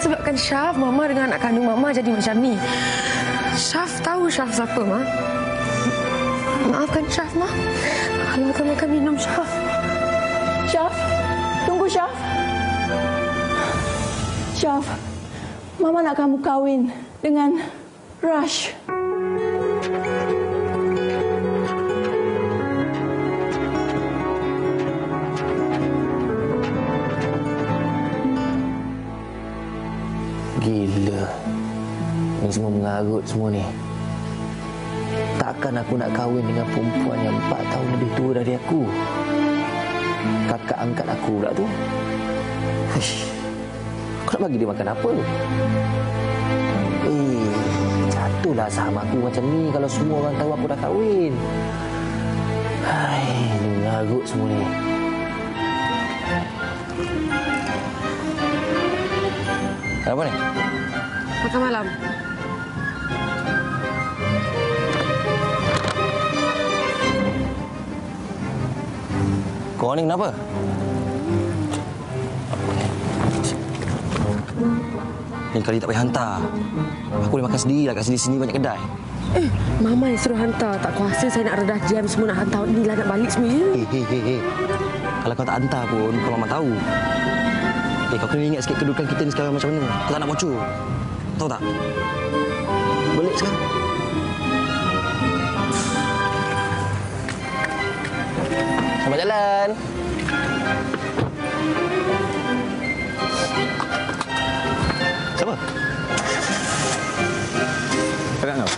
disebabkan Syaf, Mama dengan anak kandung Mama jadi macam ni. Syaf tahu Syaf siapa, Ma. Maafkan Syaf, Ma. Halalkan makan minum Syaf. Syaf, tunggu Syaf. Syaf, Mama nak kamu kahwin dengan Rush. Gila. Ni semua mengarut semua ni. Takkan aku nak kahwin dengan perempuan yang 4 tahun lebih tua dari aku. Kakak angkat aku pula tu. Ish. Aku nak bagi dia makan apa? Jatuhlah saham aku macam ni kalau semua orang tahu aku dah kahwin. Hai, ni mengarut semua ni. Apa ni? Makan malam. Korang ni kenapa? Ni kali tak payah hantar. Aku boleh makan sendiri lah kat sini-sini banyak kedai. Mama yang suruh hantar. Tak kuasa saya nak redah jam semua nak hantar. Ni lah nak balik semua. Hei. Kalau kau tak hantar pun, kau Mama tahu. Kau kena ingat sikit kedudukan kita ni sekarang macam mana. Kau tak nak bocor. Tahu tak? Balik sekarang. Selamat jalan. Siapa? Kakak kau?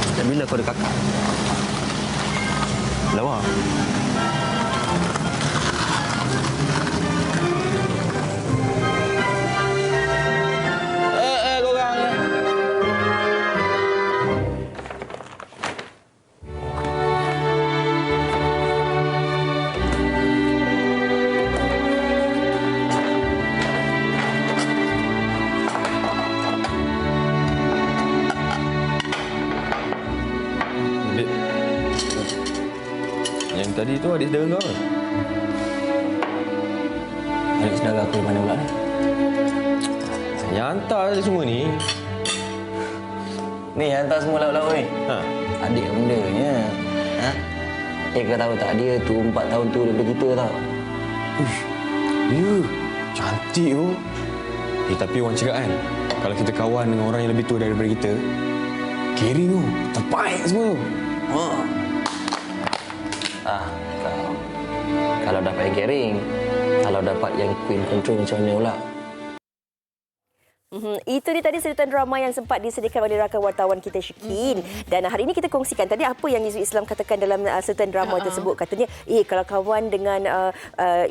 Sejak bila kau ada kakak? Lawa. Korang. Adik. Yang tadi tu adik saudara kau ke? Adik saudara aku di mana pula ni? Yang hantar je semua ni. Ni yang hantar semua lauk-lauk ni. Ha. Adik bendanya. Ha? Kau tahu tak dia tu 4 tahun tu daripada kita tau. Uish. Ya. Cantik tu. Tapi orang cakap kan, kalau kita kawan dengan orang yang lebih tua daripada kita, caring tu. Terbaik semua tu. Ha. Kalau dapat yang caring, kalau dapat yang queen control macam mana pula? Itu dia tadi cerita drama yang sempat disediakan oleh rakan wartawan kita Syikin. Dan hari ini kita kongsikan tadi apa yang Yusuf Islam katakan dalam cerita drama tersebut. Katanya, kalau kawan dengan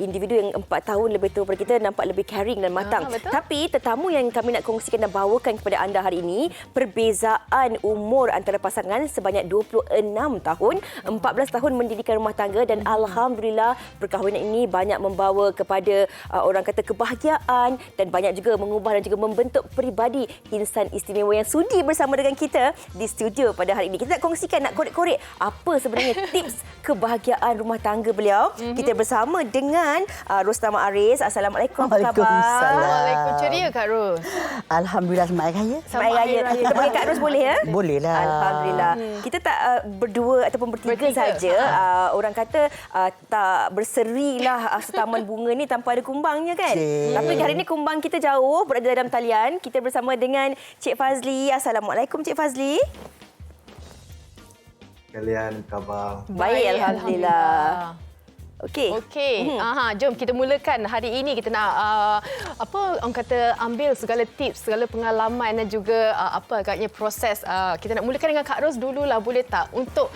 individu yang 4 tahun lebih tua daripada kita nampak lebih caring dan matang. Tapi tetamu yang kami nak kongsikan dan bawakan kepada anda hari ini, perbezaan umur antara pasangan sebanyak 26 tahun, 14 tahun mendirikan rumah tangga dan alhamdulillah perkahwinan ini banyak membawa kepada orang kata kebahagiaan dan banyak juga mengubah dan juga membentuk peribadi insan istimewa yang sudi bersama dengan kita di studio pada hari ini. Kita nak kongsikan, nak korek-korek apa sebenarnya tips kebahagiaan rumah tangga beliau. Kita bersama dengan Rostama Aris. Assalamualaikum, apa khabar? Waalaikumsalam. Ceria Kak Ros. Alhamdulillah, selamat raya. Selamat raya. Kita panggil Kak Ros boleh ya? Boleh lah. Alhamdulillah. Kita tak berdua ataupun bertiga saja. Orang kata tak berserilah setaman bunga ni tanpa ada kumbangnya kan? Tapi hari ini kumbang kita jauh berada dalam talian. Kita bersama dengan Cik Fazli. Assalamualaikum Cik Fazli. Kalian khabar? Baik, alhamdulillah. Okey. Jom kita mulakan hari ini. Kita nak apa orang kata ambil segala tips, segala pengalaman dan juga apa agaknya proses. Kita nak mulakan dengan Kak Ros dululah, boleh tak? Untuk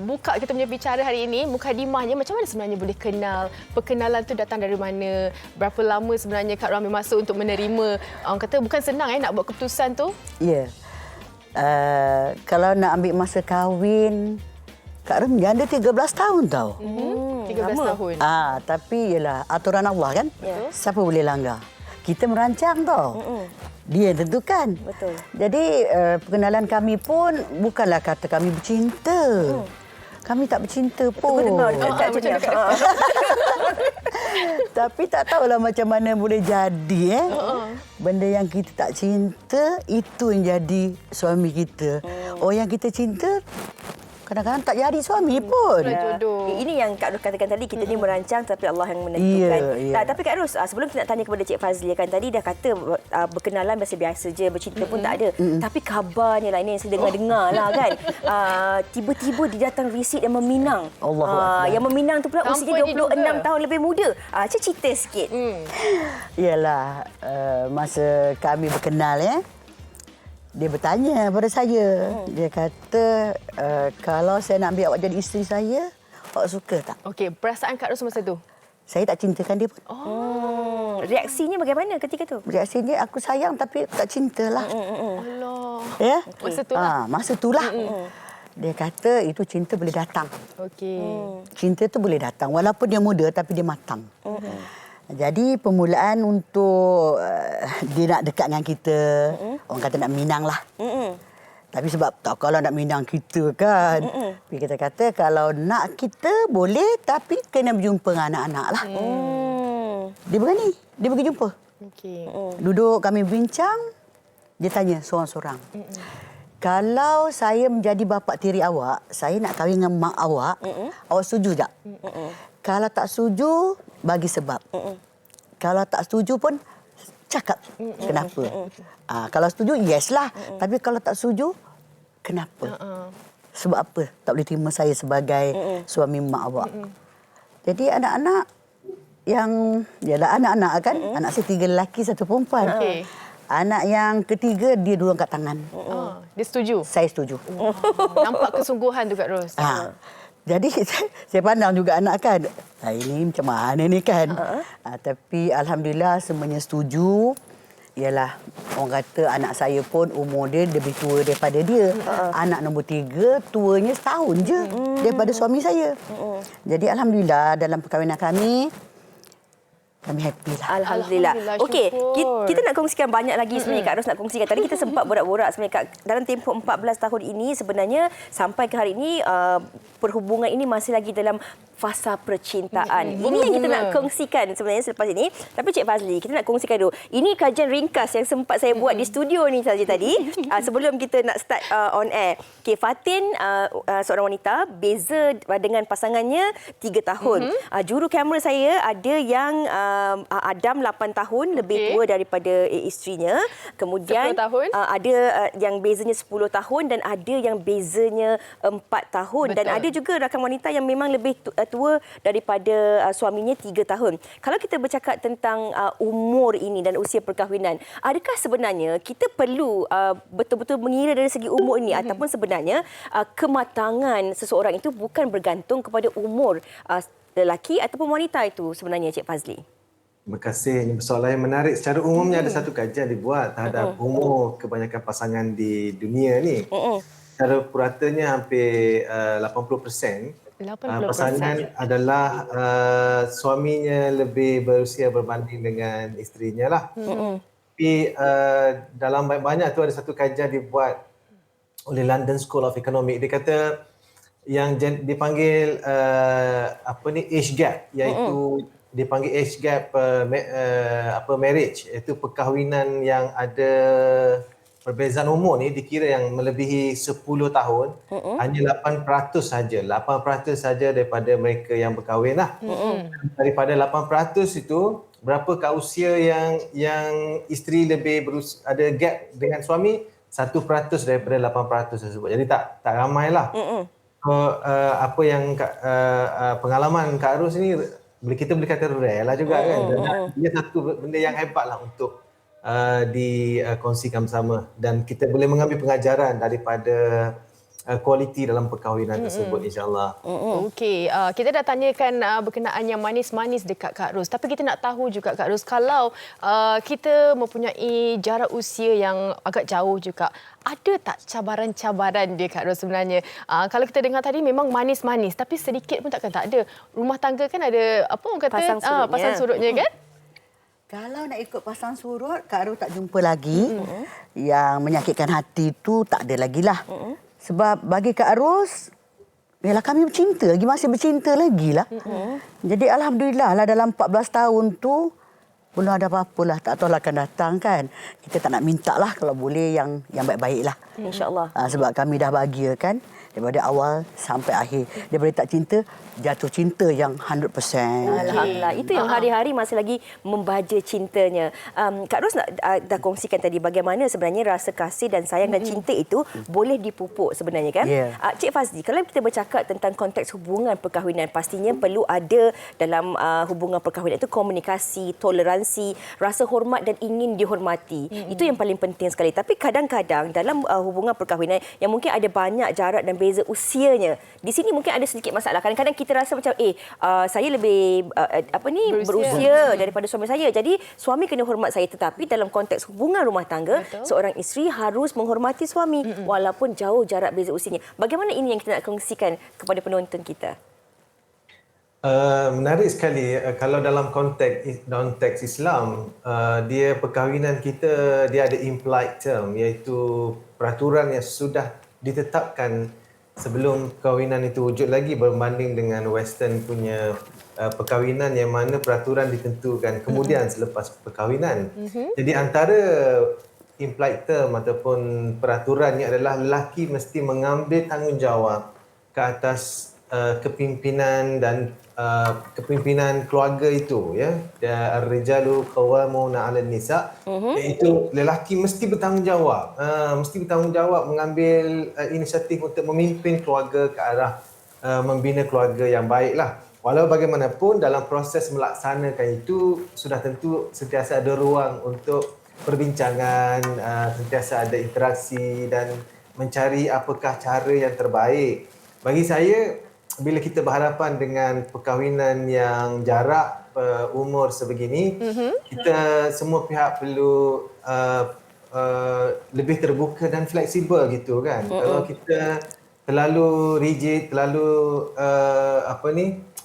buka kita punya bicara hari ini, mukadimahnya macam mana sebenarnya boleh kenal? Perkenalan tu datang dari mana? Berapa lama sebenarnya Kak Ros ambil masa untuk menerima? Orang kata bukan senang nak buat keputusan tu. Ya. Kalau nak ambil masa kahwin, Kak Rom janda 13 tahun tau. 13 tahun. Tapi ialah aturan Allah kan. Siapa boleh langgar? Kita merancang tau. Dia yang tentukan. Betul. Jadi perkenalan kami pun bukanlah kata kami bercinta. Kami tak bercinta pun. Tapi tak tahulah macam mana boleh jadi. benda yang kita tak cinta, itu yang jadi suami kita. Orang yang kita cinta, kadang-kadang tak jadi suami pun. Jodoh. Ini yang Kak Ros katakan tadi, kita ni merancang tapi Allah yang menentukan. Ya. Tapi Kak Ros, sebelum kita nak tanya kepada Cik Fazli, kan tadi dah kata berkenalan biasa-biasa je, bercinta pun tak ada. Tapi kabarnya lah, ini yang saya dengar-dengar lah kan. Tiba-tiba dia datang risit yang meminang. Allahu Akbar. Yang meminang tu pula Tanpa usianya 26 diduga. tahun lebih muda. Cik cerita sikit. Ialah masa kami berkenal dia bertanya pada saya. Dia kata kalau saya nak ambil awak jadi isteri saya, awak suka tak? Okey, perasaan Kak Ros masa tu? Saya tak cintakan dia pun. Reaksinya bagaimana ketika tu? Reaksinya aku sayang tapi aku tak cintalah. Allah. Ya? Masa tu lah. Masa itulah. Dia kata itu cinta boleh datang. Okey. Cinta tu boleh datang walaupun dia muda tapi dia matang. Jadi permulaan untuk dia nak dekat dengan kita, orang kata nak minang lah. Tapi sebab tak kalau nak minang kita kan. Tapi kita kata kalau nak kita boleh tapi kena berjumpa dengan anak-anak lah. Dia berani, dia pergi jumpa. Okey. Duduk kami bincang, dia tanya seorang-seorang. Kalau saya menjadi bapa tiri awak, saya nak kahwin dengan mak awak, awak setuju tak? Kalau tak setuju, bagi sebab. Kalau tak setuju pun, cakap kenapa. Kalau setuju, yes lah. Tapi kalau tak setuju, kenapa? Sebab apa tak boleh terima saya sebagai suami mak awak? Jadi anak-anak yang, yalah anak-anak kan, anak saya 3 lelaki, 1 perempuan. Okey. Anak yang ketiga, dia dulu angkat tangan. Dia setuju? Saya setuju. Nampak kesungguhan tu Kak Ros. Jadi saya pandang juga anak kan. Ini macam mana ni kan. Tapi Alhamdulillah semuanya setuju. Ialah orang kata anak saya pun umur dia lebih tua daripada dia. Anak nombor 3 tuanya setahun je daripada suami saya. Jadi Alhamdulillah dalam perkahwinan kami happy lah. Alhamdulillah. Okey, syukur. kita nak kongsikan banyak lagi sebenarnya Kak Ros nak kongsikan. Tadi kita sempat borak-borak sebenarnya Kak, dalam tempoh 14 tahun ini sebenarnya sampai ke hari ini perhubungan ini masih lagi dalam fasa percintaan. Ini yang kita nak kongsikan sebenarnya selepas ini. Tapi Cik Fazli, kita nak kongsikan dulu. Ini kajian ringkas yang sempat saya buat di studio ni saja tadi sebelum kita nak start on air. Okey, Fatin seorang wanita, beza dengan pasangannya 3 tahun. Juru kamera saya ada yang Adam 8 tahun lebih tua daripada isterinya. Kemudian 10 tahun. Ada yang bezanya 10 tahun dan ada yang bezanya 4 tahun. Betul. Dan ada juga rakan wanita yang memang lebih tua daripada suaminya 3 tahun. Kalau kita bercakap tentang umur ini dan usia perkahwinan, adakah sebenarnya kita perlu betul-betul mengira dari segi umur ini ataupun sebenarnya kematangan seseorang itu bukan bergantung kepada umur lelaki ataupun wanita itu sebenarnya Cik Fazli? Terima kasih. Ini persoalan yang menarik. Secara umumnya ada satu kajian dibuat terhadap umur kebanyakan pasangan di dunia ni. Secara puratanya hampir 80%. 80%. Pasangan adalah suaminya lebih berusia berbanding dengan isterinya lah. Tapi dalam banyak tu ada satu kajian dibuat oleh London School of Economics. Dia kata yang dipanggil age gap, iaitu dipanggil age gap marriage, iaitu perkahwinan yang ada perbezaan umur ni dikira yang melebihi 10 tahun, hanya 8% saja. 8% saja daripada mereka yang berkahwin lah. Daripada 8% itu, berapakah usia yang isteri lebih ada gap dengan suami? 1% daripada 8% tersebut. Jadi tak ramai lah. Apa yang pengalaman Kak Ros ni, kita boleh kata rare lah juga kan. Dia satu benda yang hebat lah untuk dikongsikan bersama. Dan kita boleh mengambil pengajaran daripada kualiti dalam perkahwinan tersebut, insyaAllah. Okey, kita dah tanyakan berkenaan yang manis-manis dekat Kak Ros. Tapi kita nak tahu juga Kak Ros, kalau kita mempunyai jarak usia yang agak jauh juga, ada tak cabaran-cabaran dia Kak Ros sebenarnya? Kalau kita dengar tadi memang manis-manis, tapi sedikit pun takkan tak ada. Rumah tangga kan ada apa orang kata pasang surutnya kan? Kalau nak ikut pasang surut, Kak Ros tak jumpa lagi. Yang menyakitkan hati tu tak ada lagi lah. Sebab bagi Kak Ros, yalah kami bercinta lagi, masih bercinta lagi lah. Jadi Alhamdulillah lah dalam 14 tahun tu, belum ada apa-apa lah. Tak tahu lah akan datang kan. Kita tak nak minta lah kalau boleh yang baik-baik lah. InsyaAllah. Sebab kami dah bahagia kan. Daripada awal sampai akhir. Daripada tak cinta, jatuh cinta yang 100%. Alhamdulillah. Itu yang hari-hari masih lagi membaja cintanya. Kak Ros dah kongsikan tadi bagaimana sebenarnya rasa kasih dan sayang dan cinta itu boleh dipupuk sebenarnya kan. Yeah. Cik Fazli, kalau kita bercakap tentang konteks hubungan perkahwinan, pastinya perlu ada dalam hubungan perkahwinan itu komunikasi, toleransi, rasa hormat dan ingin dihormati. Itu yang paling penting sekali. Tapi kadang-kadang dalam hubungan perkahwinan yang mungkin ada banyak jarak dan beza usianya. Di sini mungkin ada sedikit masalah. Kadang-kadang kita rasa macam saya lebih berusia daripada suami saya. Jadi suami kena hormat saya, tetapi dalam konteks hubungan rumah tangga, seorang isteri harus menghormati suami walaupun jauh jarak beza usianya. Bagaimana ini yang kita nak kongsikan kepada penonton kita? Menarik sekali. Kalau dalam konteks Islam, dia perkahwinan kita dia ada implied term, iaitu peraturan yang sudah ditetapkan sebelum perkahwinan itu wujud lagi, berbanding dengan Western punya perkahwinan yang mana peraturan ditentukan kemudian selepas perkahwinan. Jadi antara implied term ataupun peraturannya adalah lelaki mesti mengambil tanggungjawab ke atas kepimpinan dan kepimpinan keluarga itu, ya. Ar-rijalu qawwamuna 'alan nisa, iaitu lelaki mesti bertanggungjawab, mengambil inisiatif untuk memimpin keluarga ke arah membina keluarga yang baiklah. Walau bagaimanapun dalam proses melaksanakan itu sudah tentu sentiasa ada ruang untuk perbincangan, sentiasa ada interaksi dan mencari apakah cara yang terbaik. Bagi saya, bila kita berhadapan dengan perkahwinan yang jarak umur sebegini, kita semua pihak perlu lebih terbuka dan fleksibel gitu kan. Kalau kita terlalu rigid, terlalu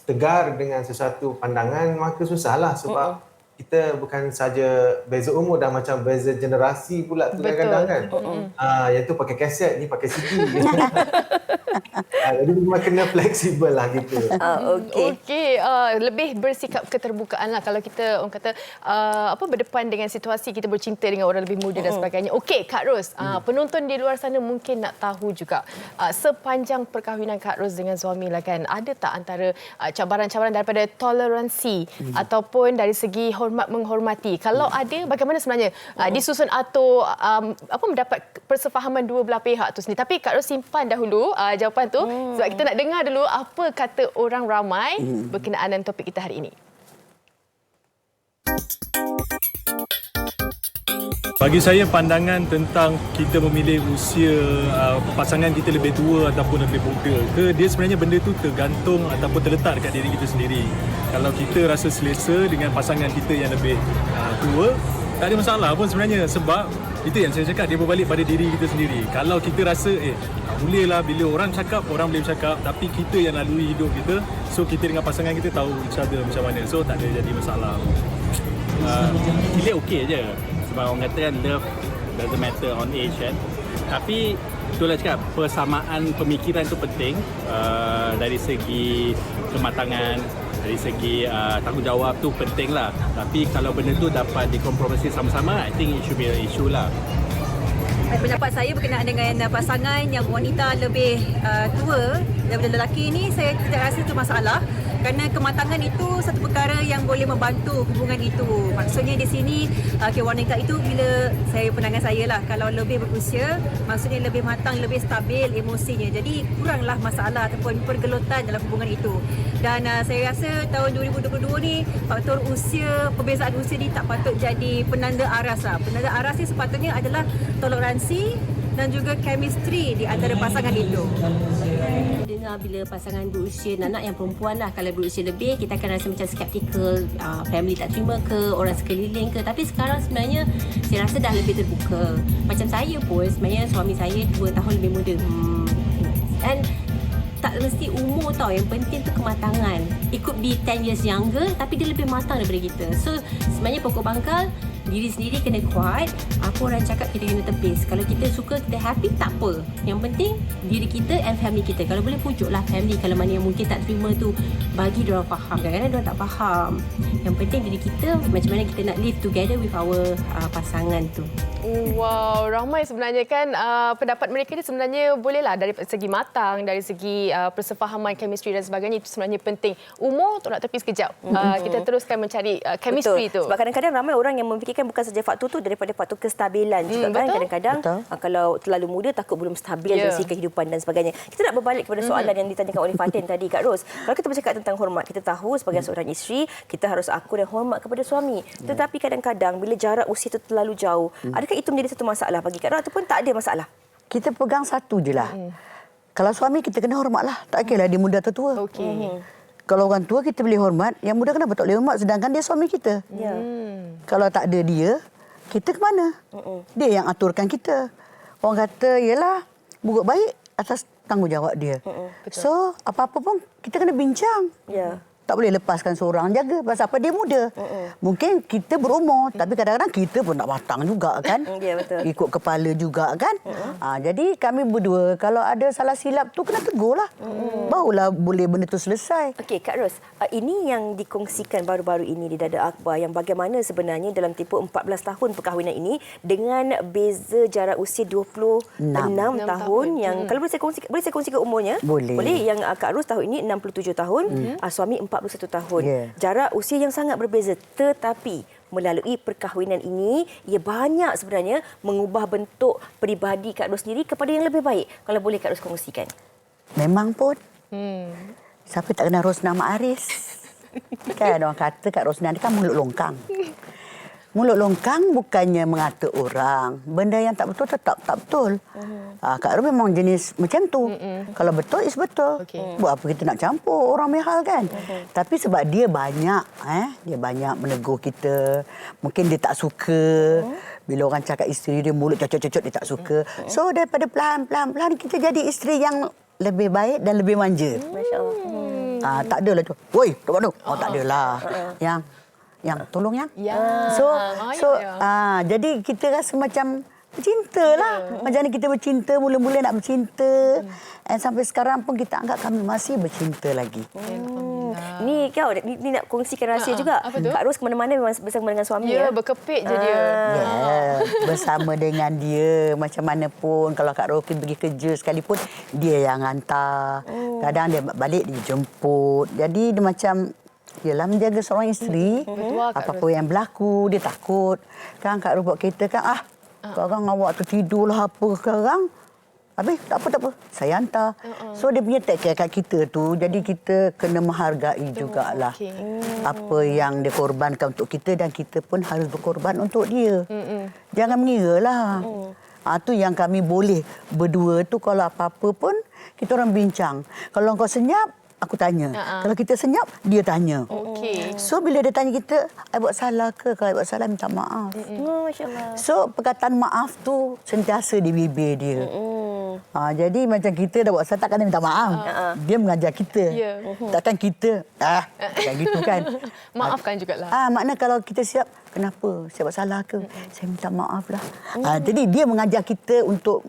tegar dengan sesuatu pandangan, maka susahlah sebab kita bukan saja beza umur dah, macam beza generasi pula tu kadang-kadang kan. Yang tu pakai kaset, ni pakai CD. Jadi memang kena fleksibel lah gitu. Okey, lebih bersikap keterbukaan lah kalau kita orang kata berdepan dengan situasi kita bercinta dengan orang lebih muda dan sebagainya. Okey, Kak Ros, penonton di luar sana mungkin nak tahu juga sepanjang perkahwinan Kak Ros dengan suami lah kan, ada tak antara cabaran-cabaran daripada toleransi ataupun dari segi hormat menghormati? Kalau ada, bagaimana sebenarnya disusun atau mendapat persefahaman dua belah pihak tu sendiri? Tapi Kak Ros simpan dahulu jawapan tu sebab kita nak dengar dulu apa kata orang ramai berkenaan dengan topik kita hari ini. Bagi saya, pandangan tentang kita memilih usia pasangan kita lebih tua ataupun lebih muda ke, dia sebenarnya benda tu tergantung ataupun terletak dekat diri kita sendiri. Kalau kita rasa selesa dengan pasangan kita yang lebih tua, tak ada masalah pun sebenarnya, sebab itu yang saya cakap, dia berbalik pada diri kita sendiri. Kalau kita rasa bolehlah bila orang cakap, orang boleh bercakap, tapi kita yang lalui hidup kita, so kita dengan pasangan kita tahu each other macam mana, so tak ada jadi masalah. Pilih okey je, sebab orang kata kan love doesn't matter on age kan. Tapi itulah cakap, persamaan pemikiran tu penting, dari segi kematangan, dari segi tanggungjawab tu penting lah. Tapi kalau benda tu dapat dikompromisi sama-sama, I think it should be an issue lah. Pendapat saya berkenaan dengan pasangan yang wanita lebih tua daripada lelaki ni, saya tidak rasa itu masalah. Kerana kematangan itu satu perkara yang boleh membantu hubungan itu. Maksudnya di sini, wanita itu, bila pandangan saya lah, kalau lebih berusia, maksudnya lebih matang, lebih stabil emosinya. Jadi kuranglah masalah ataupun pergelutan dalam hubungan itu. Dan saya rasa tahun 2022 ni, faktor usia, perbezaan usia ni tak patut jadi penanda aras lah. Penanda aras ni sepatutnya adalah toleransi dan juga chemistry di antara pasangan itu. Dengar bila pasangan berusia, anak yang perempuan lah, kalau berusia lebih, kita akan rasa macam skeptikal, family tak terima ke, orang sekeliling ke. Tapi sekarang sebenarnya saya rasa dah lebih terbuka. Macam saya pun, sebenarnya suami saya 2 tahun lebih muda. Dan tak mesti umur tau, yang penting tu kematangan. It could be 10 years younger, tapi dia lebih matang daripada kita. So sebenarnya pokok bangkal, diri sendiri kena kuat. Apa orang cakap kita kena tepis. Kalau kita suka, kita happy, tak apa. Yang penting diri kita and family kita. Kalau boleh pujuklah family. Kalau mana yang mungkin tak terima tu, bagi diorang faham. Kadang-kadang diorang tak faham. Yang penting diri kita, macam mana kita nak live together with our pasangan tu. Wow, ramai sebenarnya kan pendapat mereka ni sebenarnya bolehlah dari segi matang, dari segi persefahaman, chemistry dan sebagainya, itu sebenarnya penting. Umur tolak tepi sekejap. Kita teruskan mencari chemistry tu. Sebab kadang-kadang ramai orang yang memfikirkan bukan saja faktor tu, daripada faktor kestabilan juga kan. Kadang-kadang kalau terlalu muda takut belum stabil dari segi kehidupan dan sebagainya. Kita nak berbalik kepada soalan yang ditanyakan oleh Fatin tadi, Kak Ros. Kalau kita bercakap tentang hormat, kita tahu sebagai seorang isteri, kita harus akur dan hormat kepada suami. Tetapi kadang-kadang bila jarak usia itu terlalu jauh, adakah itu menjadi satu masalah bagi Kak Ros ataupun tak ada masalah? Kita pegang satu je lah. Kalau suami kita kena hormatlah. Tak kira dia muda atau tua. Kalau orang tua kita boleh hormat, yang muda kenapa tak boleh hormat sedangkan dia suami kita? Kalau tak ada dia, kita ke mana? Dia yang aturkan kita. Orang kata, yelah, buruk baik atas tanggungjawab dia. So, apa-apa pun kita kena bincang. Tak boleh lepaskan seorang jaga. Pasal apa? Dia muda. Mungkin kita berumur, tapi kadang-kadang kita pun nak matang juga kan. Betul. Ikut kepala juga kan. Jadi kami berdua, kalau ada salah silap tu, kena tegur lah. Barulah boleh benda tu selesai. Okey, Kak Ros, ini yang dikongsikan baru-baru ini di Dada Akhbar, yang bagaimana sebenarnya dalam tempoh 14 tahun perkahwinan ini, dengan beza jarak usia 26 tahun, yang kalau boleh saya kongsikan umurnya? Boleh. Yang Kak Ros tahun ini 67 tahun, suami 41 tahun. Jarak usia yang sangat berbeza, tetapi melalui perkahwinan ini, ia banyak sebenarnya mengubah bentuk peribadi Kak Ros sendiri kepada yang lebih baik. Kalau boleh Kak Ros kongsikan. Memang pun. Siapa tak kenal Rosnah Mak Aris? Kan orang kata Kak Rosnah ni kan mulut longkang. Mulut longkang bukannya mengata orang. Benda yang tak betul tetap tak betul. Kak Ros memang jenis macam tu. Kalau betul, is betul. Buat apa kita nak campur orang mehal kan? Tapi sebab dia banyak, dia banyak menegur kita. Mungkin dia tak suka. Bila orang cakap isteri dia mulut cocok-cocok, dia tak suka. So daripada pelan-pelan kita jadi isteri yang lebih baik dan lebih manja. Masya Allah. Tak adalah tu. Woi, tak mana? Tak adalah. Yang tolong yang. Jadi kita rasa macam bercinta lah. Macam mana kita bercinta, mula-mula nak bercinta. Dan sampai sekarang pun kita anggap kami masih bercinta lagi. Ni kau ni nak kongsikan rahsia juga. Kak Ros ke mana-mana memang bersama dengan suami. Berkepit je dia. Bersama dengan dia. Macam mana pun. Kalau Kak Ros pergi kerja sekalipun, dia yang hantar. Kadang dia balik, dia jemput. Jadi dia macam, ialah menjaga seorang isteri. Apa-apa yang berlaku, dia takut. Kan Kak Ros buat kereta kan, sekarang awak tertidurlah apa sekarang. Habis, tak apa. Saya hantar. So, dia punya take care kat kita tu. Jadi, kita kena menghargai jugalah apa yang dia korbankan untuk kita dan kita pun harus berkorban untuk dia. Jangan mengira lah. Tu yang kami boleh berdua tu, kalau apa-apa pun, kita orang bincang. Kalau kau senyap, aku tanya. Kalau kita senyap, dia tanya. So, bila dia tanya kita, I buat salah ke? Kalau I buat salah, minta maaf. Masya Allah. So, perkataan maaf tu sentiasa di bibir dia. Jadi, macam kita dah buat salah, takkan dia minta maaf. Dia mengajar kita. Takkan kita, takkan gitu kan. Maafkan jugalah. Makna kalau kita siap, kenapa? Saya buat salah ke? Saya minta maaf lah. Jadi, dia mengajar kita untuk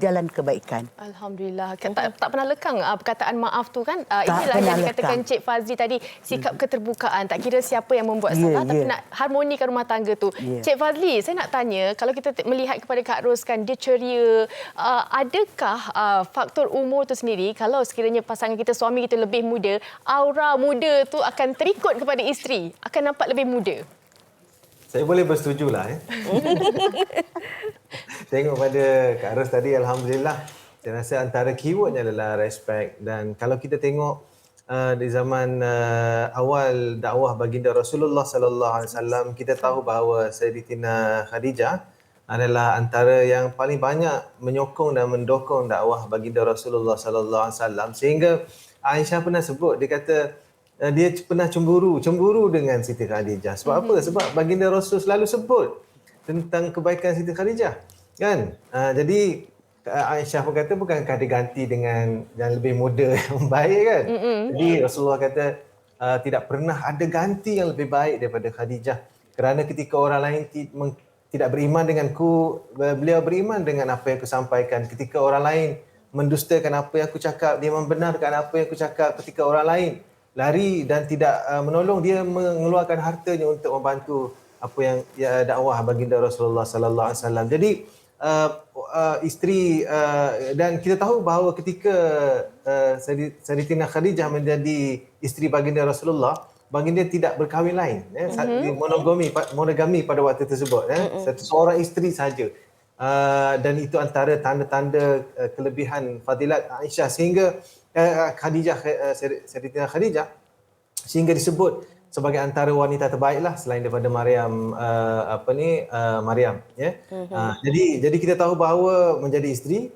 jalan kebaikan. Alhamdulillah. Tak pernah lekang perkataan maaf tu kan. Inilah yang dikatakan Cik Fazli tadi, sikap keterbukaan. Tak kira siapa yang membuat salah, tapi nak harmonikan rumah tangga tu. Cik Fazli, saya nak tanya, kalau kita melihat kepada Kak Ros kan, dia ceria. Adakah faktor umur tu sendiri, kalau sekiranya pasangan kita, suami kita lebih muda, aura muda tu akan terikut kepada isteri, akan nampak lebih muda? Saya boleh bersetujulah. Tengok pada Kak Ros tadi, Alhamdulillah. Saya rasa antara keywordnya adalah respect. Dan kalau kita tengok di zaman awal dakwah baginda Rasulullah sallallahu alaihi wasallam, kita tahu bahawa Sayyidatina Khadijah adalah antara yang paling banyak menyokong dan mendukung dakwah baginda Rasulullah sallallahu alaihi wasallam, sehingga Aisyah pernah sebut, dia kata dia pernah cemburu dengan Siti Khadijah. Sebab apa? Sebab baginda Rasul selalu sebut tentang kebaikan Siti Khadijah. Kan? Jadi Aisyah pun kata, bukankah diganti dengan yang lebih muda yang baik kan? Jadi Rasulullah kata tidak pernah ada ganti yang lebih baik daripada Khadijah. Kerana ketika orang lain tidak beriman denganku, beliau beriman dengan apa yang aku sampaikan. Ketika orang lain mendustakan apa yang aku cakap, dia membenarkan apa yang aku cakap. Ketika orang lain lari dan tidak menolong, dia mengeluarkan hartanya untuk membantu apa yang dakwah baginda Rasulullah sallallahu alaihi wasallam. Jadi isteri dan kita tahu bahawa ketika Sayyidatina Khadijah menjadi isteri baginda Rasulullah, baginda tidak berkahwin lain, monogami pada waktu tersebut, seorang isteri saja. Dan itu antara tanda-tanda kelebihan fadilat Aisyah sehingga Khadijah, Sayyidatina Khadijah, sehingga disebut sebagai antara wanita terbaiklah selain daripada Maryam, Maryam, ya. Jadi kita tahu bahawa menjadi isteri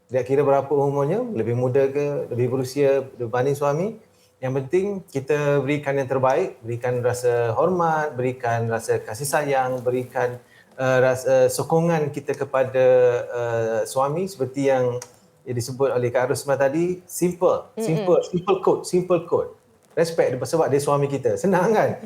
tidak kira berapa umurnya, lebih muda ke, lebih berusia berbanding suami, yang penting kita berikan yang terbaik, berikan rasa hormat, berikan rasa kasih sayang, berikan rasa sokongan kita kepada suami seperti yang disebut oleh Kak Rosmah tadi, simple code. Respect sebab dia suami kita. Senang kan?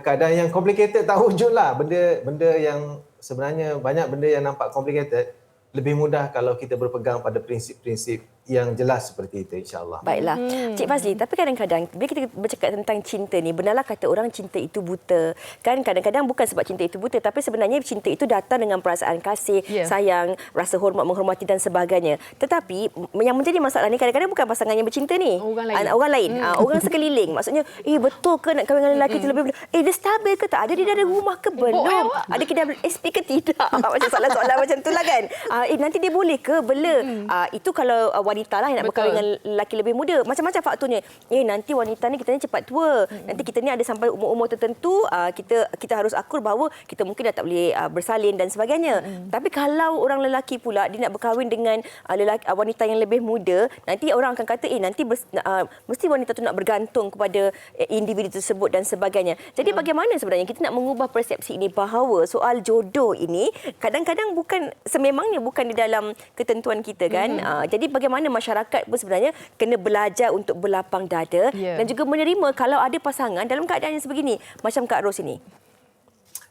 Keadaan yang complicated tak wujudlah. Benda yang sebenarnya banyak benda yang nampak complicated, lebih mudah kalau kita berpegang pada prinsip-prinsip yang jelas seperti itu, insya-Allah. Baiklah. Cik Fazli, tapi kadang-kadang bila kita bercakap tentang cinta ni, benarlah kata orang cinta itu buta. Kan kadang-kadang bukan sebab cinta itu buta, tapi sebenarnya cinta itu datang dengan perasaan kasih, sayang, rasa hormat, menghormati dan sebagainya. Tetapi yang menjadi masalah ni kadang-kadang bukan pasangan yang bercinta ni. Orang lain. Orang sekeliling. Maksudnya, betul ke nak kahwin dengan lelaki tu lebih dia stabil ke tak? Ada dia ada rumah ke belum? Ada dia dah SP ke tidak? Macam soalan-soalan macam itulah kan. Nanti dia boleh ke bela? Itu kalau wanita lah yang nak berkahwin dengan lelaki lebih muda. Macam-macam faktornya. Nanti wanita ni kita ni cepat tua. Nanti kita ni ada sampai umur-umur tertentu, kita harus akur bahawa kita mungkin dah tak boleh bersalin dan sebagainya. Tapi kalau orang lelaki pula dia nak berkahwin dengan wanita yang lebih muda, nanti orang akan kata nanti mesti wanita tu nak bergantung kepada individu tersebut dan sebagainya. Jadi bagaimana sebenarnya kita nak mengubah persepsi ini bahawa soal jodoh ini kadang-kadang sememangnya bukan di dalam ketentuan kita kan. Jadi bagaimana masyarakat pun sebenarnya kena belajar untuk berlapang dada dan juga menerima kalau ada pasangan dalam keadaan yang sebegini macam Kak Ros ini.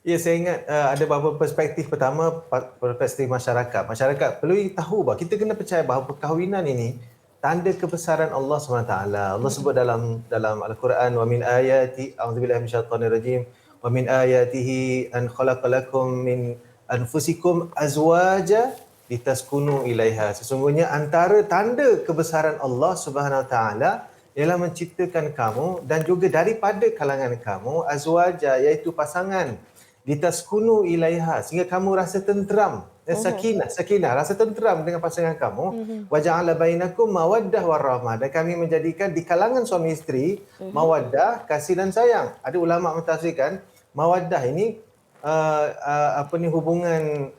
Ya, saya ingat ada beberapa perspektif. Pertama, perspektif masyarakat. Masyarakat perlu tahu bahawa kita kena percaya bahawa perkahwinan ini tanda kebesaran Allah SWT. Allah sebut dalam Al-Quran, wa min ayati a'udzubillahi minasyaitonir rajim wa min ayatihi an khalaqalakum min anfusikum azwaja litaskunu ilaiha. Sesungguhnya antara tanda kebesaran Allah Subhanahu Wa Taala ialah menciptakan kamu dan juga daripada kalangan kamu azwaja, iaitu pasangan, litaskunu ilaiha, sehingga kamu rasa tenteram, sakinah, rasa tenteram dengan pasangan kamu. Wa ja'ala bainakum mawaddah warahmah, dan kami menjadikan di kalangan suami isteri mawaddah, kasih dan sayang. Ada ulama mentafsirkan mawaddah ini hubungan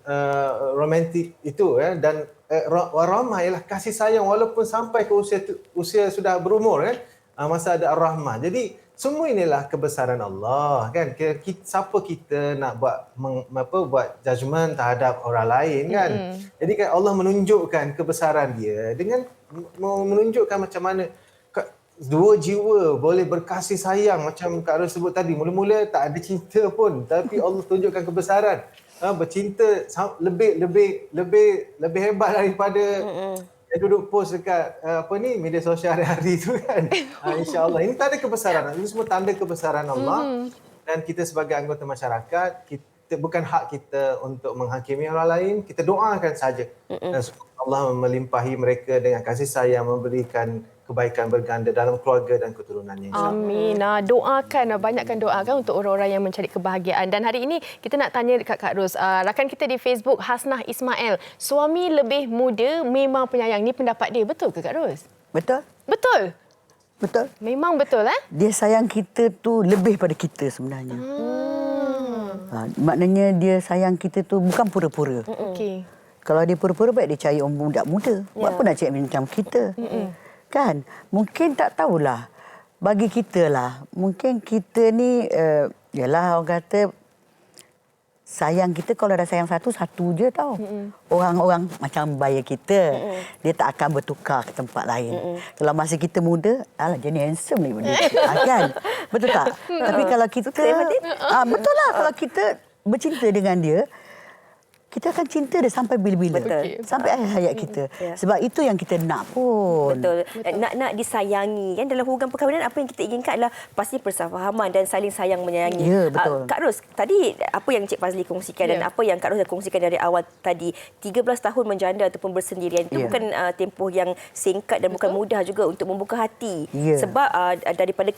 romantik itu, dan warahmah ialah kasih sayang walaupun sampai ke usia sudah berumur, masa ada ar-rahmah. Jadi semua inilah kebesaran Allah kan. Siapa kita nak buat judgement terhadap orang lain kan. Jadi kan Allah menunjukkan kebesaran dia dengan menunjukkan macam mana dua jiwa boleh berkasih sayang macam Kak Ros sebut tadi. Mula-mula tak ada cinta pun, tapi Allah tunjukkan kebesaran. Bercinta lebih hebat daripada yang duduk post dekat media sosial hari-hari tu kan. InsyaAllah ini tanda kebesaran. Ini semua tanda kebesaran Allah. Dan kita sebagai anggota masyarakat, bukan hak kita untuk menghakimi orang lain. Kita doakan saja. Dan Allah melimpahi mereka dengan kasih sayang, memberikan kebaikan berganda dalam keluarga dan keturunannya. Amin. Doakan, banyakkan doakan untuk orang-orang yang mencari kebahagiaan. Dan hari ini kita nak tanya dekat Kak Ros, rakan kita di Facebook Hasnah Ismail, suami lebih muda memang penyayang. Ni pendapat dia, betul ke Kak Ros? Betul. Betul? Betul. Memang betul Dia sayang kita tu lebih pada kita sebenarnya. Maknanya dia sayang kita tu bukan pura-pura. Okey. Kalau dia pura-pura, baik dia cari orang budak muda. Buat apa nak cari macam kita? Kan? Mungkin tak tahulah. Bagi kita lah. Mungkin kita ni, yalah orang kata, sayang kita kalau dah sayang satu je tau. Orang-orang macam bayar kita, dia tak akan bertukar ke tempat lain. Kalau masa kita muda, alah jenis handsome ni benda. Kan? Betul tak? Tapi kalau kita betul lah, kalau kita bercinta dengan dia, kita akan cinta dia sampai bila-bila. Betul. Sampai akhir hayat kita. Sebab itu yang kita nak pun. Betul. Nak disayangi. Kan dalam hubungan perkahwinan apa yang kita inginkan adalah pasti persafahaman dan saling sayang menyayangi. Ya, betul. Kak Ros, tadi apa yang Cik Fazli kongsikan dan apa yang Kak Ros dah kongsikan dari awal tadi, 13 tahun menjanda ataupun bersendirian itu bukan tempoh yang singkat dan bukan mudah juga untuk membuka hati. Sebab daripada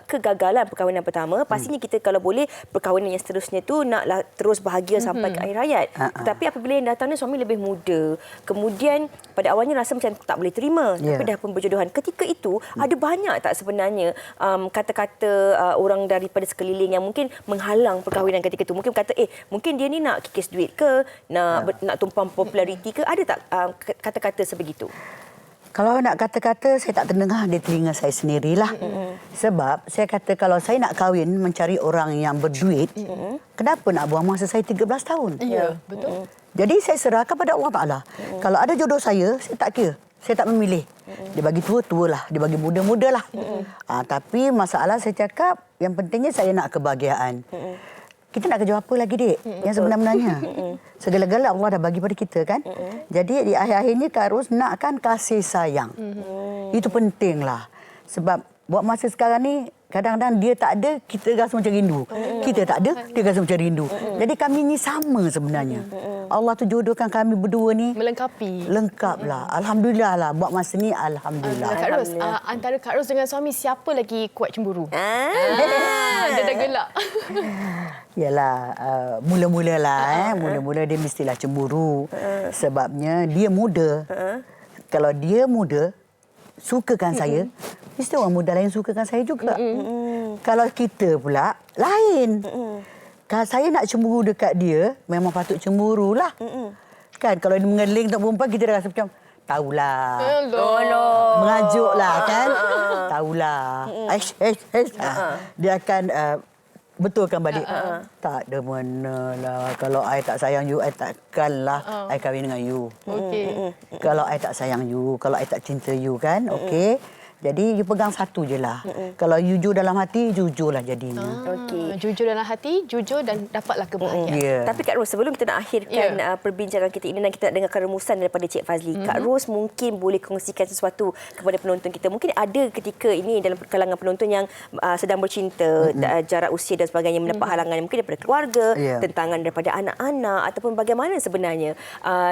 kegagalan perkahwinan pertama, pastinya kita kalau boleh perkahwinan yang seterusnya tu naklah terus bahagia sampai ke akhir hayat. Tetapi apabila yang datang ni suami lebih muda, kemudian pada awalnya rasa macam tak boleh terima, tapi dah pun berjodohan. Ketika itu ada banyak tak sebenarnya kata-kata orang daripada sekeliling yang mungkin menghalang perkahwinan ketika itu. Mungkin kata mungkin dia ni nak kikis duit ke, nak tumpang populariti ke, ada tak kata-kata sebegitu? Kalau nak kata-kata, saya tak terdengar di telinga saya sendirilah. Sebab saya kata kalau saya nak kahwin mencari orang yang berduit, kenapa nak buang masa saya 13 tahun? Ya, betul. Jadi saya serahkan pada Allah Ta'ala. Kalau ada jodoh saya tak kira. Saya tak memilih. Dia bagi tua lah. Dia bagi muda lah. Tapi masalah saya cakap, yang pentingnya saya nak kebahagiaan. Kita nak kerja apa lagi, Dik? Yang sebenar-benarnya. Segala-gala Allah dah bagi pada kita, kan? Jadi di akhir-akhirnya harus nakkan kasih sayang. Itu pentinglah. Sebab buat masa sekarang ni, kadang-kadang dia tak ada, kita rasa macam rindu. Kita tak ada, dia rasa macam rindu. Jadi kami ni sama sebenarnya. Allah tu jodohkan kami berdua ni. Melengkapi. Lengkaplah. Alhamdulillah lah. Buat masa ni, Alhamdulillah. Kak Ros, antara Kak Ros dengan suami, siapa lagi kuat cemburu? Dia dah gelak. Yalah, mula-mula lah. Mula-mula dia mestilah cemburu. Sebabnya dia muda. Kalau dia muda, sukakan saya, mesti orang muda lain sukakan saya juga. Kalau kita pula, lain. Kalau saya nak cemburu dekat dia, memang patut cemburulah. Kan, kalau dia mengeling untuk perempuan, kita dah rasa macam, tahulah. Mengajuklah, kan? Tahulah. Dia akan betulkan balik. Tak ada mana lah. Kalau I tak sayang you, I takkanlah I kahwin dengan you. Kalau I tak sayang you, kalau I tak cinta you, kan? Okey. Jadi, you pegang satu je lah. Kalau jujur dalam hati, jujurlah jadinya. Jujur dalam hati, jujur dan dapatlah kebahagiaan. Tapi Kak Ros, sebelum kita nak akhirkan perbincangan kita ini dan kita nak dengarkan rumusan daripada Cik Fazli, Kak Ros mungkin boleh kongsikan sesuatu kepada penonton kita. Mungkin ada ketika ini dalam kalangan penonton yang sedang bercinta, jarak usia dan sebagainya, mendapat halangan mungkin daripada keluarga, tentangan daripada anak-anak ataupun bagaimana sebenarnya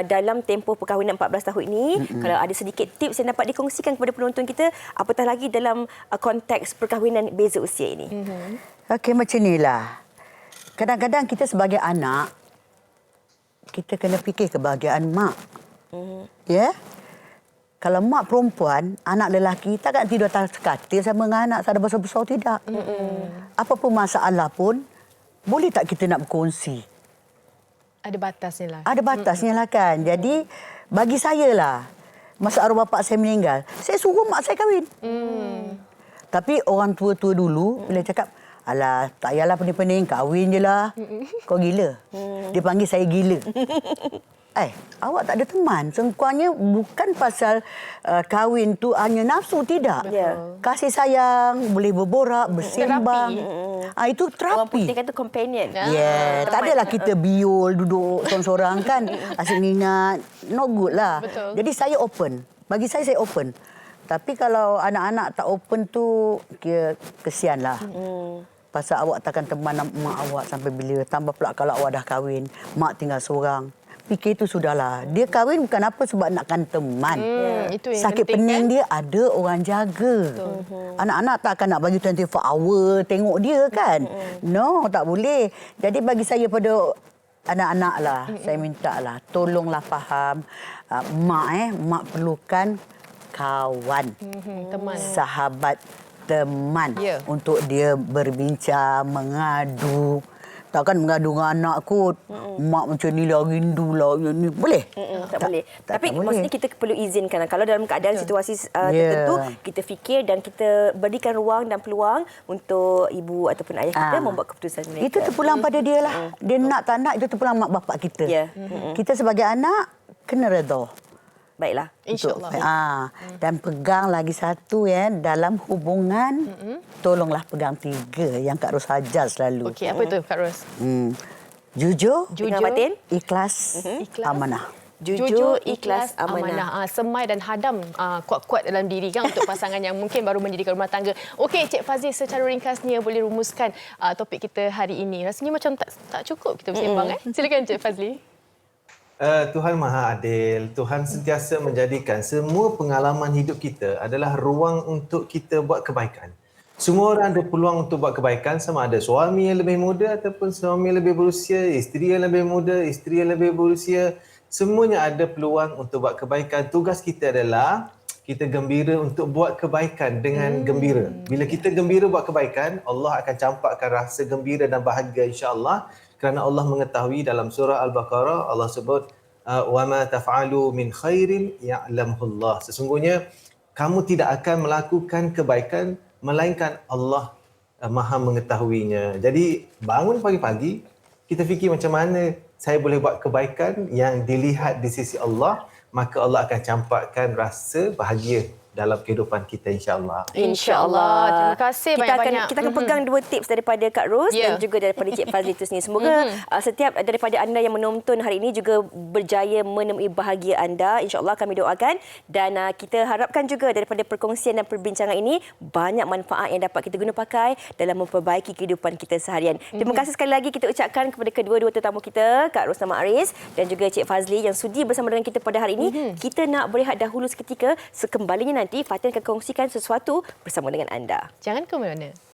dalam tempoh perkahwinan 14 tahun ini. Kalau ada sedikit tips yang dapat dikongsikan kepada penonton kita, apatah lagi dalam konteks perkahwinan beza usia ini. Okey, macam inilah. Kadang-kadang kita sebagai anak, kita kena fikir kebahagiaan mak. Ya? Kalau mak perempuan, anak lelaki, takkan tidur atas katil sama dengan anak sadar besar-besar, tidak. Apa pun masalah pun, boleh tak kita nak berkongsi? Ada batasnya lah. Ada batasnya lah, kan. Jadi, bagi saya lah, masa arwah bapak saya meninggal, saya suruh mak saya kahwin. Tapi orang tua-tua dulu, bila cakap, alah, tak payahlah pening-pening, kahwin je lah. Kau gila. Dia panggil saya gila. Awak tak ada teman. Sengkuangnya bukan pasal kahwin tu hanya nafsu, tidak. Kasih sayang, boleh berborak, bersembang. Itu terapi. Orang putih kata companion. Tak adalah kita biol duduk sorang-sorang, kan. Asyik ingat. No good lah. Betul. Jadi saya open. Bagi saya open. Tapi kalau anak-anak tak open tu, kesian lah. Pasal awak takkan teman mak awak sampai bila. Tambah pula kalau awak dah kahwin, mak tinggal seorang. Fikir itu sudahlah. Dia kahwin bukan apa sebab nakkan teman. Itu yang sakit penting, pening kan? dia ada orang jaga. Anak-anak takkan nak bagi 24 hour tengok dia, kan. No, tak boleh. Jadi bagi saya pada anak-anak lah, saya minta lah, tolonglah faham. Mak perlukan kawan. Teman. Sahabat, teman. Untuk dia berbincang, mengadu. Takkan mengadu dengan anak kot. Mak macam ni lah, rindu lah. Ni. Boleh? Tak boleh. Tapi boleh. maksudnya kita perlu izinkan. Kalau dalam keadaan situasi tertentu, kita fikir dan kita berikan ruang dan peluang untuk ibu ataupun ayah kita membuat keputusan mereka. Itu terpulang pada dia lah. Dia nak tak nak, itu terpulang mak bapak kita. Ya. Kita sebagai anak, kena redha. Baiklah. InsyaAllah. Dan pegang lagi satu dalam hubungan, tolonglah pegang 3 yang Kak Ros ajar selalu. Okey, apa itu Kak Ros? Jujur, Dengan batin, ikhlas, amanah. Jujur, ikhlas, amanah. Semai dan hadam kuat-kuat dalam diri kan untuk pasangan yang mungkin baru mendirikan rumah tangga. Okey, Cik Fazli, secara ringkasnya boleh rumuskan topik kita hari ini. Rasanya macam tak cukup kita bersembang. Silakan Cik Fazli. Tuhan Maha Adil. Tuhan sentiasa menjadikan semua pengalaman hidup kita adalah ruang untuk kita buat kebaikan. Semua orang ada peluang untuk buat kebaikan, sama ada suami yang lebih muda ataupun suami yang lebih berusia, isteri yang lebih muda, isteri yang lebih berusia. Semuanya ada peluang untuk buat kebaikan. Tugas kita adalah kita gembira untuk buat kebaikan dengan gembira. Bila kita gembira buat kebaikan, Allah akan campakkan rasa gembira dan bahagia insya-Allah. Kerana Allah mengetahui dalam surah Al-Baqarah, Allah sebut, وَمَا تَفْعَلُوا مِنْ خَيْرٍ يَعْلَمْهُ اللَّهُ. Sesungguhnya, kamu tidak akan melakukan kebaikan, melainkan Allah maha mengetahuinya. Jadi, bangun pagi-pagi, kita fikir macam mana saya boleh buat kebaikan yang dilihat di sisi Allah, maka Allah akan campakkan rasa bahagia dalam kehidupan kita insya-Allah. InsyaAllah. Terima kasih banyak-banyak. Kita akan pegang 2 tips daripada Kak Ros dan juga daripada Cik Fazli itu sendiri. Semoga setiap daripada anda yang menonton hari ini juga berjaya menemui bahagia anda. InsyaAllah kami doakan. Dan kita harapkan juga daripada perkongsian dan perbincangan ini banyak manfaat yang dapat kita guna pakai dalam memperbaiki kehidupan kita seharian. Terima kasih sekali lagi kita ucapkan kepada kedua-dua tetamu kita, Kak Ros Nama Aris dan juga Cik Fazli yang sudi bersama dengan kita pada hari ini. Kita nak berehat dahulu seketika. Sekembalinya nanti Fatin akan kongsikan sesuatu bersama dengan anda. Jangan ke mana-mana.